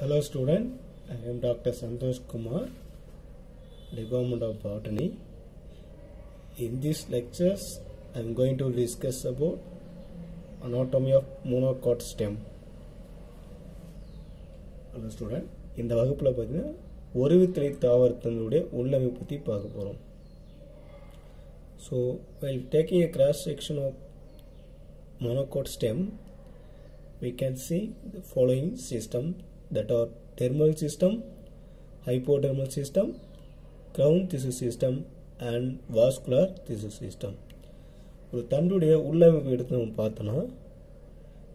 Hello student, I am Dr. Santosh Kumar, Department of Botany. In this lectures, I am going to discuss about anatomy of monocot stem. Hello student, இந்த வகுப்புல பாத்தீங்கன்னா ஒருவித்தலை தாவரத்தினுடைய உள்ளமைப்பு பத்தி பார்க்க போறோம். So, while taking a cross section of monocot stem, we can see the following system that are dermal system, hypodermal system, crown tissue system and vascular tissue system. ஒரு தண்டுடைய உள்ளமைப்பு எடுத்து நம்ம பார்த்தோம்னா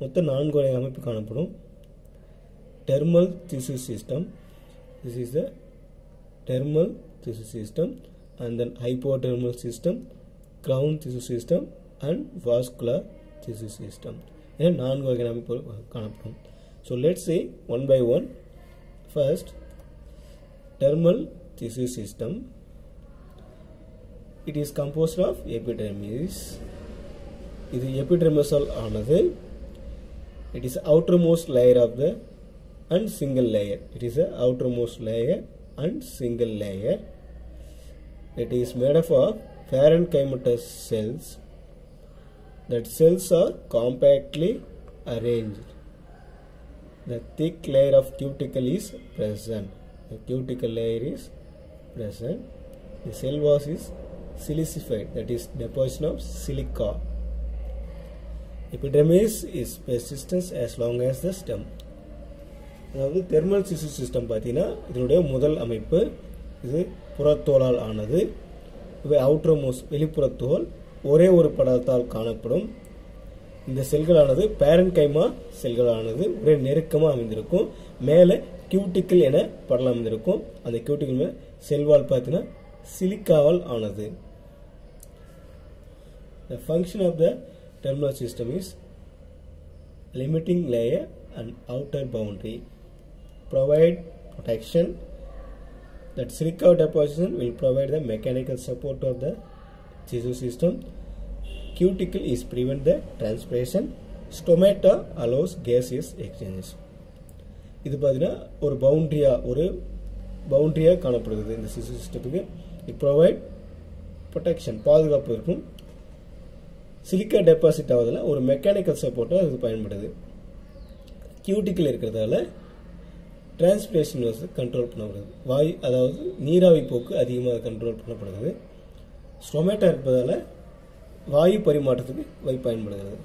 மொத்தம் 4 வகை அமைப்பு காணப்படும். Dermal tissue system, this is the dermal tissue system, and then hypodermal system, crown tissue system and vascular tissue system. இந்த 4 வகை அமைப்பு காணப்படும். So let's see one by one. First, dermal tissue system. It is composed of epidermis. This epidermis ஆனது. It is outermost layer of the and single layer. It is a outermost layer and single layer. It is made up of parenchymatous cells. That cells are compactly arranged. The thick layer of cuticle is present. The cuticle layer is present. The cell wall is silicified, that is deposition of silica. Epidermis is persistent as long as the stem. அதாவது thermal tissue system பார்த்தீங்கன்னா இதனுடைய முதல் அமைப்பு இது புறத்தோலால் ஆனது. இவை outermost வெளிப்புறத்தோல் ஒரே ஒரு படலத்தால் காணப்படும். இந்த செல்களானது பேரன்கைமா செல்களானது ஒரே நெருக்கமாக அமைந்திருக்கும். மேலே கியூட்டிக்கல் என படலம் அமைந்திருக்கும். அந்த கியூட்டிக்கல் மேலே செல்வால் பார்த்தீங்கன்னா சிலிக்காவால் ஆனது. The function of the terminal system is limiting layer and outer boundary. Provide protection. That silica deposition will provide the mechanical support of the tissue system. Cuticle is prevent the transpiration. Stomata allows gaseous exchanges. இது பார்த்தீங்கன்னா ஒரு பவுண்டரியா காணப்படுகிறது இந்த tissue systemத்துக்கு. It provide protection, பாதுகாப்பு இருக்கும். Silica deposit ஆவதில் ஒரு mechanical சப்போர்ட்டாக இது பயன்படுது. கியூட்டிக்கல் இருக்கிறதால டிரான்ஸ்பிரேஷன் கண்ட்ரோல் பண்ணப்படுது. வாயு அதாவது நீராவி போக்கு அதிகமாக கண்ட்ரோல் பண்ணப்படுகிறது. ஸ்டொமேட்டா இருப்பதால் வாயு பரிமாற்றத்துக்கு பயன்படுகிறது.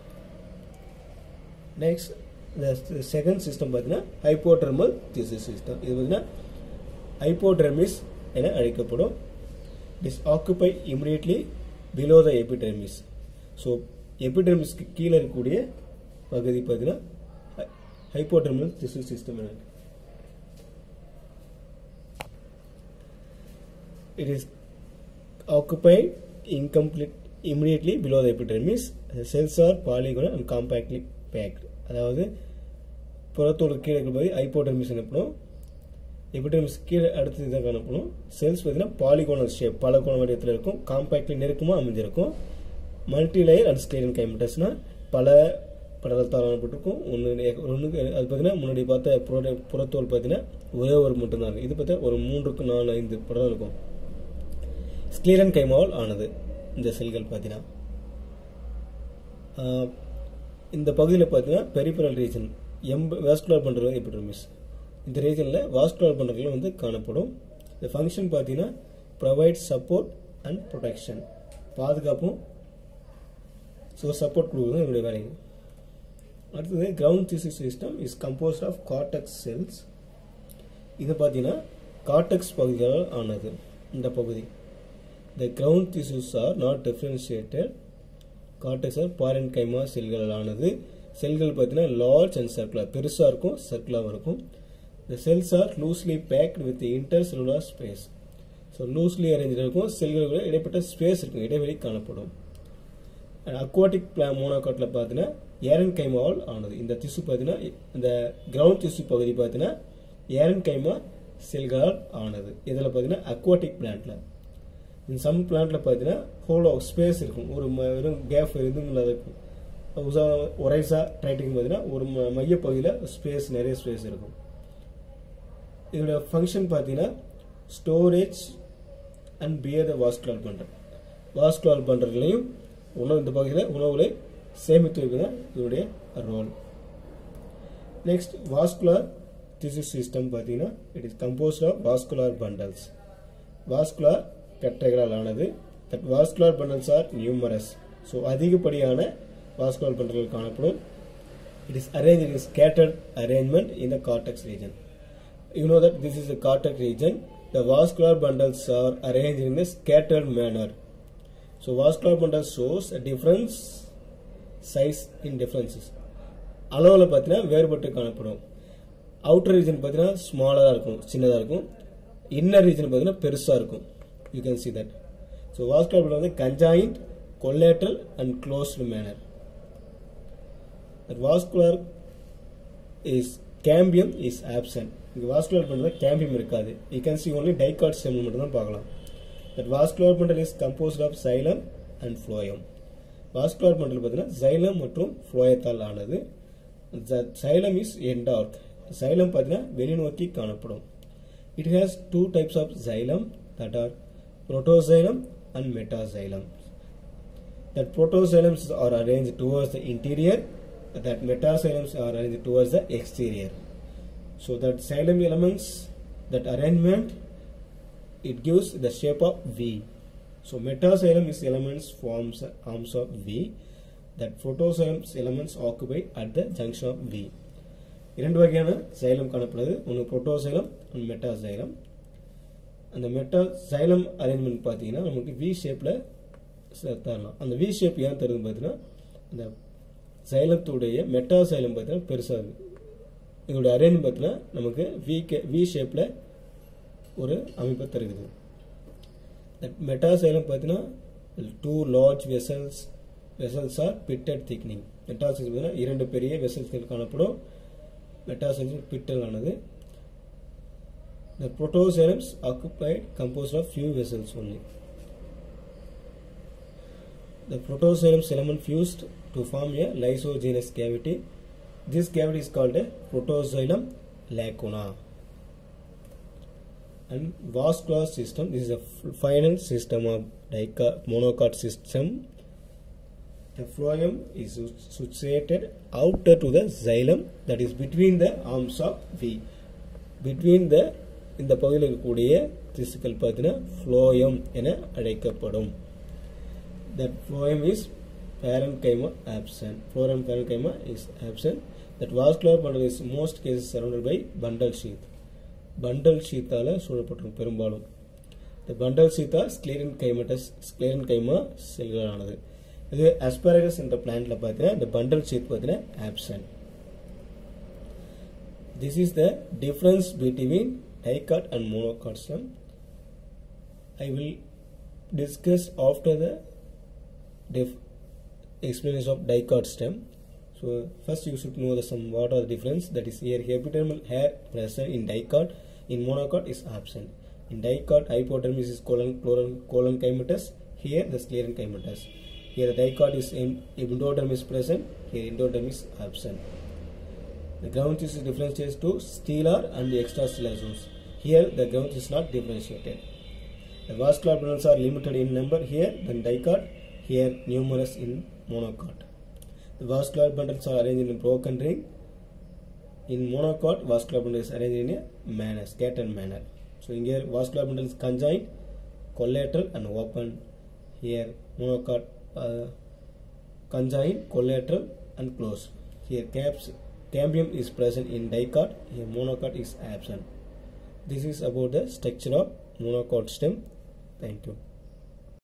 நெக்ஸ்ட் இந்த செகண்ட் சிஸ்டம் பார்த்தீங்கன்னா ஹைப்போடெர்மல் டிஷ்யூ சிஸ்டம். இது பார்த்தீங்கன்னா ஹைப்போடெர்மிஸ் என அழைக்கப்படும். It is occupy immediately below the epidermis. So எபிடெர்மிஸ்க்கு கீழே இருக்கக்கூடிய பகுதி பார்த்தீங்கன்னா hypodermal tissue system. It is occupied immediately below the epidermis. The cells are polygonal and compactly packed. அதாவது புறத்தோடு கீழே இருக்கிறது ஹைப்போடெர்மிஸ் எனப்படும். எபிடெர்மிஸ் கீழே அடுத்து இதாக காணப்படும். செல்ஸ் பார்த்தீங்கன்னா பாலிகோனல் ஷேப் பலகோண வடிவத்தில் இருக்கும். காம்பேக்ட்லி நெருக்கமாக அமைஞ்சிருக்கும். மல்டி லேயர் அண்ட் ஸ்க்ளீரன் கைமட்டஸ்னா பல படலத்தால் ஆனப்பட்டிருக்கும். ஒன்று அது பார்த்தீங்கன்னா முன்னாடி பார்த்த புறத்தோல் பார்த்தீங்கன்னா ஒரே ஒரு மட்டும்தான் இருக்கும். இது பார்த்தா ஒரு 3 4 5 படம் இருக்கும். ஸ்க்ளீரன் கைமாவால் ஆனது இந்த செல்கள் பார்த்தீங்கன்னா. இந்த பகுதியில் பார்த்தீங்கன்னா பெரிஃபரல் ரீஜன் வாஸ்குலர் பண்றது எபிடெர்மிஸ். இந்த ரீஜனில் வாஸ்குலர் பண்றதுல வந்து காணப்படும். இந்த ஃபங்க்ஷன் பார்த்தீங்கன்னா ப்ரொவைட் சப்போர்ட் அண்ட் ப்ரொடெக்ஷன், பாதுகாப்பும் சப்போர்ட் கொடுக்குறது என்னுடைய வேலைங்க. அடுத்தது ground tissue system is composed of cortex cells. இது பார்த்தீங்கன்னா கார்டெக்ஸ் பகுதிகளால் ஆனது. இந்த பகுதி the ground tissues are not differentiated. Cortex are parenchyma செல்களால் ஆனது. செல்கள் பார்த்தீங்கன்னா large and circular, பெருசா இருக்கும், சர்க்குலராக இருக்கும். The cells are loosely packed with the intercellular space. So loosely arranged இருக்கும். செல்களுக்கு இடைப்பட்ட ஸ்பேஸ் இருக்கும், இடைவெளி காணப்படும். அக்வாட்டிக் மோனோகாட்ல பார்த்தீங்கன்னா ஏரன்கைமாவால் ஆனது. இந்த திசு பார்த்தீங்கன்னா இந்த கிரவுண்ட் திசு பகுதி பார்த்தீங்கன்னா ஏரன்கைமா செல்களால் ஆனது. இதில் பார்த்தீங்கன்னா அக்வாட்டிக் பிளான்ட்ல. சம் பிளான்ட்ல பார்த்தீங்கன்னா ஹோலோ ஸ்பேஸ் இருக்கும், ஒரு வெறும் கேப் எதுவும் இருக்கும். ஒரைசா ட்ரைட்டிங் பார்த்தீங்கன்னா ஒரு மைய பகுதியில் ஸ்பேஸ் நிறைய ஸ்பேஸ் இருக்கும். இதோட ஃபங்க்ஷன் பார்த்தீங்கன்னா storage and bear the vascular bundle. Vascular பண்டல்லையும் உணவு இந்த பகுதியில் உணவுகளை சேமித்து வைப்பது இதோடைய ரோல். நெக்ஸ்ட் வாஸ்குலர் திசு சிஸ்டம் பார்த்தீங்கன்னா it is composed of vascular bundles. வாஸ்குலர் கற்றைகளால் ஆனது. That vascular bundles are numerous. So அதிகப்படியான வாஸ்குலர் பண்டல்கள் காணப்படும். It is arranged in a scattered arrangement in the cortex region. You know that this is the cortex region. The vascular bundles are arranged in a scattered manner. So vascular bundles shows a difference size in differences. அளவுல பார்த்தீங்கன்னா வேறுபட்டு காணப்படும். Outer region பார்த்தீங்கன்னா ஸ்மாலாக இருக்கும், சின்னதாக இருக்கும். Inner region பார்த்தீங்கன்னா பெருசாக இருக்கும். You can see that. So vascular bundle வந்து conjoined, collateral and closed manner. The vascular is cambium is absent. The vascular bundle cambium இருக்காது. You can see only dicot stem மட்டும் தான் பார்க்கலாம். That vascular bundle is composed of xylem and phloem. Vascular bundle பார்த்தீங்கன்னா xylem மற்றும் phloemத்தால் ஆனது. The xylem is endark. Xylem பார்த்தீங்கன்னா வெளிநோக்கி காணப்படும். It has two types of xylem that are protoxylem and metaxylem. That protoxylems are arranged towards the interior, that metaxylems are arranged towards the exterior. So that xylem elements, that arrangement, it gives the shape of V. So metaxylem is elements forms arms of V. That protoxylem elements occupy at the junction of V. இரண்டு வகையான xylem காணப்படுது. ஒன்று protoxylem and metaxylem. அந்த metaxylem arrangement பார்த்தீங்கன்னா நமக்கு V ஷேப்ல தரலாம். அந்த V ஷேப் ஏன் தருது பார்த்தீங்கன்னா அந்த சைலத்துடைய மெட்டாசைலம் பார்த்தீங்கன்னா பெருசாக இருக்குது. இதோடைய அரேஞ்ச் பார்த்தீங்கன்னா நமக்கு வி ஷேப்பில் ஒரு அமைப்பை தருகிறது. மெட்டாசைலம் பார்த்தீங்கன்னா two large vessels are pitted thickening. Metaxylem பார்த்தீங்கன்னா இரண்டு பெரிய வெசல்ஸ்கள் காணப்படும். மெட்டாசைலம் பிட்டல் ஆனது. The protoxylems occupied composed of few vessels only. The protoxylems element fused to form a lysogenous cavity. This cavity is called a protoxylem lacuna. And vascular system, this is a final system of monocot system. The phloem is situated outer to the xylem, that is between the arms of V. Between the இந்த பகுதியில் இருக்கக்கூடிய திசுக்கள் பார்த்தீங்கன்னா phloem என அழைக்கப்படும். That phloem is parenchyma absent. Phloem parenchyma is absent. That vascular bundle is most cases surrounded by bundle sheath. Bundle sheath ஆல சூழப்பட்டிருக்கும் பெரும்பாலும். The bundle sheath are sclerenchyma செல்களானது. இது asparagus என்ற பிளான்ட்ல பார்த்தீங்கன்னா இந்த bundle sheath பார்த்தீங்கன்னா absent. This is the difference between dicot and monocot stem. I will discuss after the explanation of dicot stem. So first you should know what are the difference. That is here epidermal hair present in dicot, in monocot is absent. In dicot hypodermis is collenchymatous, here the sclerenchymatous. Here the dicot is endodermis present, here endodermis absent. The ground is differentiated to stellar and extrastellar zones. Here the ground is not differentiated. The vascular bundles are limited in number here, then dicot, here numerous in monocot. The vascular bundles are arranged in a broken ring. In monocot, vascular bundle is arranged in a manner, scattered manner. So here vascular bundle is conjoined, collateral and open. Here monocot conjoined, collateral and closed. Here cambium is present in dicot, here monocot is absent. This is about the structure of monocot stem. Thank you.